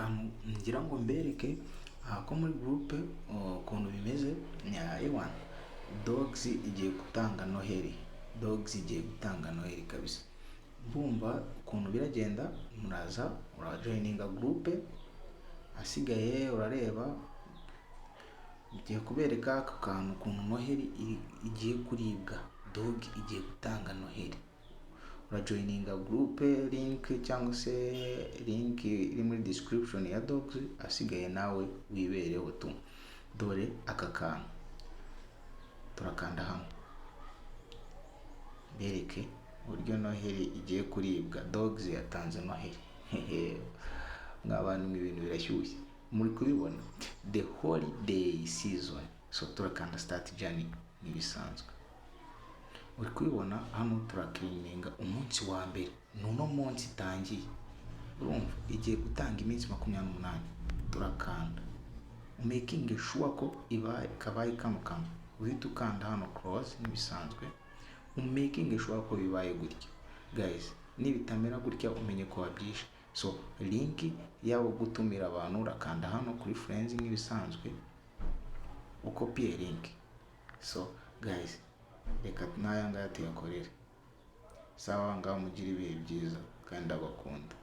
akantu ngira ngo mbereke ko muri groupe ukuntu bimeze. Ewana dogs igiye gutanga noheli kabisa. Bumva ukuntu biragenda, muraza urajoininga groupe, asigaye urareba igiye kubereka aka kantu ukuntu noheli igiye kuribwa, dog igiye gutanga noheli. Urajoininga groupe, link cyangwa se link iri muri description ya dogs, asigaye nawe wibereho tu. Dore aka kantu turakanda hano bereke uburyo noheli igiye kuribwa, dogs yatanze noheli. Mw'abantu ibintu birashyushye, muri kubibona the holiday season. So turakanda start journey nibisanzwe, uri kubibona hano. Turakirininga umunsi wa mbere, nuno munsi itangiye, urumva igiye gutanga iminsi 28. Turakanda making sure ko kabaye kano uhita ukanda hano close nibisanzwe, making sure ko bibaye gutya guys. Nibitamera gutya umenye ko wabyishe. So link yabo gutumira abantu urakanda hano kuri friends nibisanzwe, ukopie link. So guys, reka nayanga tuyakorere sawa, ngaho mugire ibihe byiza kandi abakunda.